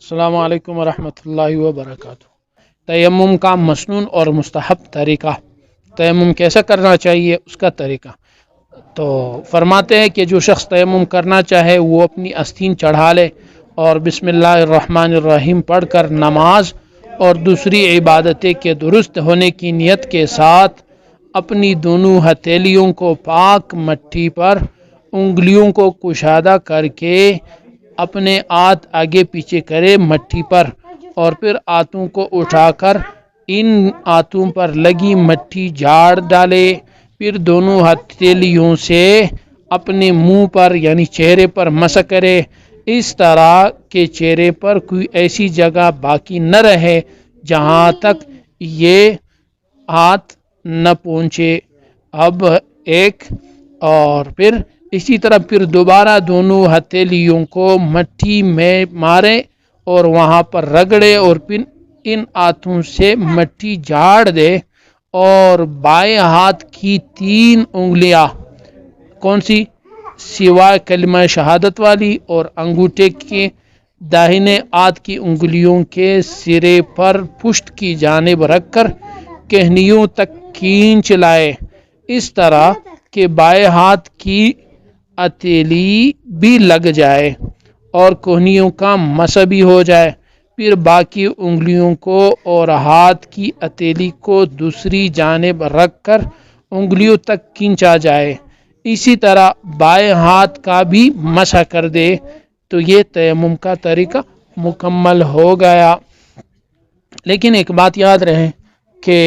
السلام علیکم ورحمۃ اللہ وبرکاتہ۔ تیمم کا مسنون اور مستحب طریقہ، تیمم کیسا کرنا چاہیے اس کا طریقہ۔ تو فرماتے ہیں کہ جو شخص تیمم کرنا چاہے وہ اپنی آستین چڑھا لے اور بسم اللہ الرحمن الرحیم پڑھ کر نماز اور دوسری عبادتیں کے درست ہونے کی نیت کے ساتھ اپنی دونوں ہتھیلیوں کو پاک مٹی پر انگلیوں کو کشادہ کر کے اپنے ہاتھ آگے پیچھے کرے مٹی پر، اور پھر ہاتھوں کو اٹھا کر ان ہاتھوں پر لگی مٹی جھاڑ ڈالے، پھر دونوں ہتھیلیوں سے اپنے منہ پر یعنی چہرے پر مسح کرے، اس طرح کہ چہرے پر کوئی ایسی جگہ باقی نہ رہے جہاں تک یہ ہاتھ نہ پہنچے۔ اب ایک اور پھر اسی طرح پھر دوبارہ دونوں ہتھیلیوں کو مٹی میں مارے اور وہاں پر رگڑے، اور پھر ان ہاتھوں سے مٹی جھاڑ دے، اور بائیں ہاتھ کی 3 انگلیاں کون سی سوائے کلمہ شہادت والی اور انگوٹھے کے داہنے ہاتھ کی انگلیوں کے سرے پر پشت کی جانب رکھ کر کہنیوں تک کھینچ لائے، اس طرح کہ بائیں ہاتھ کی ہتھیلی بھی لگ جائے اور کوہنیوں کا مسح بھی ہو جائے۔ پھر باقی انگلیوں کو اور ہاتھ کی ہتھیلی کو دوسری جانب رکھ کر انگلیوں تک کھینچا جائے، اسی طرح بائیں ہاتھ کا بھی مسح کر دے، تو یہ تیمم کا طریقہ مکمل ہو گیا۔ لیکن ایک بات یاد رہے کہ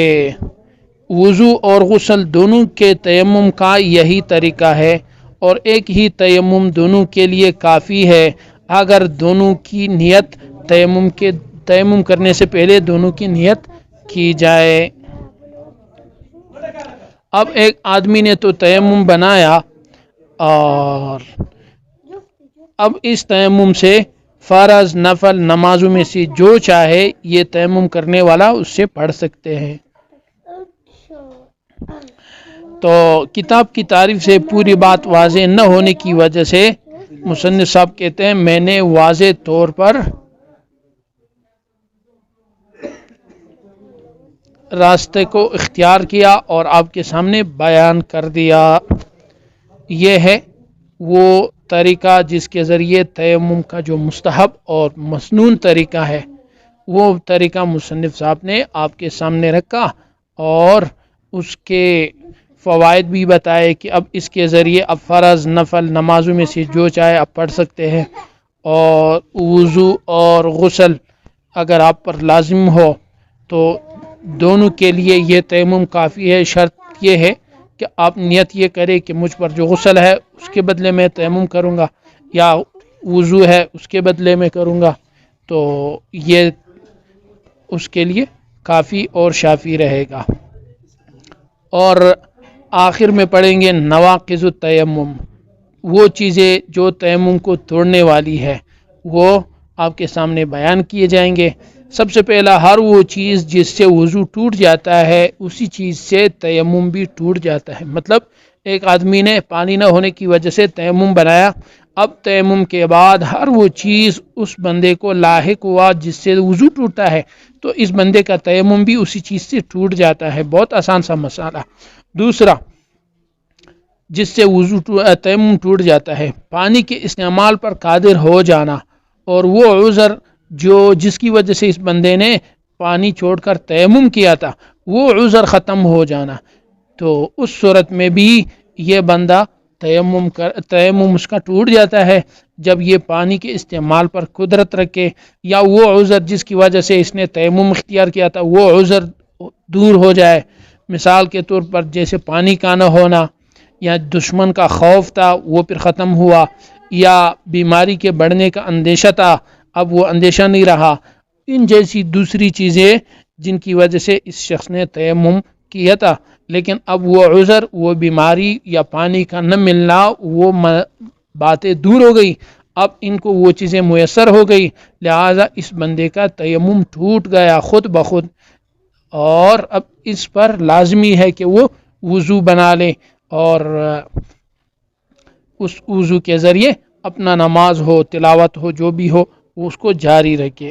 وضو اور غسل دونوں کے تیمم کا یہی طریقہ ہے، اور ایک ہی تیمم دونوں کے لیے کافی ہے اگر دونوں کی نیت تیمم کرنے سے پہلے دونوں کی نیت کی جائے۔ اب ایک آدمی نے تو تیمم بنایا، اور اب اس تیمم سے فرض نفل نمازوں میں سے جو چاہے یہ تیمم کرنے والا اس سے پڑھ سکتے ہیں۔ تو کتاب کی تعریف سے پوری بات واضح نہ ہونے کی وجہ سے مصنف صاحب کہتے ہیں میں نے واضح طور پر راستے کو اختیار کیا اور آپ کے سامنے بیان کر دیا۔ یہ ہے وہ طریقہ جس کے ذریعے تیمم کا جو مستحب اور مسنون طریقہ ہے وہ طریقہ مصنف صاحب نے آپ کے سامنے رکھا، اور اس کے فوائد بھی بتائے کہ اب اس کے ذریعے اب فرض نفل نمازوں میں سے جو چاہے آپ پڑھ سکتے ہیں، اور وضو اور غسل اگر آپ پر لازم ہو تو دونوں کے لیے یہ تیمم کافی ہے۔ شرط یہ ہے کہ آپ نیت یہ کرے کہ مجھ پر جو غسل ہے اس کے بدلے میں تیمم کروں گا، یا وضو ہے اس کے بدلے میں کروں گا، تو یہ اس کے لیے کافی اور شافی رہے گا۔ اور آخر میں پڑھیں گے نواقض التیمم، وہ چیزیں جو تیمم کو توڑنے والی ہے وہ آپ کے سامنے بیان کیے جائیں گے۔ سب سے پہلا، ہر وہ چیز جس سے وضو ٹوٹ جاتا ہے اسی چیز سے تیمم بھی ٹوٹ جاتا ہے۔ مطلب ایک آدمی نے پانی نہ ہونے کی وجہ سے تیمم بنایا، اب تیمم کے بعد ہر وہ چیز اس بندے کو لاحق ہوا جس سے وضو ٹوٹتا ہے تو اس بندے کا تیمم بھی اسی چیز سے ٹوٹ جاتا ہے۔ بہت آسان سا مسئلہ۔ دوسرا، جس سے تیمم ٹوٹ جاتا ہے، پانی کے استعمال پر قادر ہو جانا، اور وہ عذر جس کی وجہ سے اس بندے نے پانی چھوڑ کر تیمم کیا تھا وہ عذر ختم ہو جانا، تو اس صورت میں بھی یہ بندہ تیمم اس کا ٹوٹ جاتا ہے جب یہ پانی کے استعمال پر قدرت رکھے، یا وہ عذر جس کی وجہ سے اس نے تیمم اختیار کیا تھا وہ عذر دور ہو جائے۔ مثال کے طور پر جیسے پانی کا نہ ہونا، یا دشمن کا خوف تھا وہ پھر ختم ہوا، یا بیماری کے بڑھنے کا اندیشہ تھا اب وہ اندیشہ نہیں رہا، ان جیسی دوسری چیزیں جن کی وجہ سے اس شخص نے تیمم کیا تھا، لیکن اب وہ عذر، وہ بیماری یا پانی کا نہ ملنا، وہ باتیں دور ہو گئی، اب ان کو وہ چیزیں میسر ہو گئی، لہذا اس بندے کا تیمم ٹوٹ گیا خود بخود، اور اب اس پر لازمی ہے کہ وہ وضو بنا لے، اور اس وضو کے ذریعے اپنا نماز ہو، تلاوت ہو، جو بھی ہو اس کو جاری رکھے.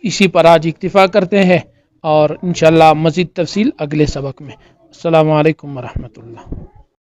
اسی پر آج اکتفا کرتے ہیں اور انشاءاللہ مزید تفصیل اگلے سبق میں. السلام علیکم ورحمۃ اللہ.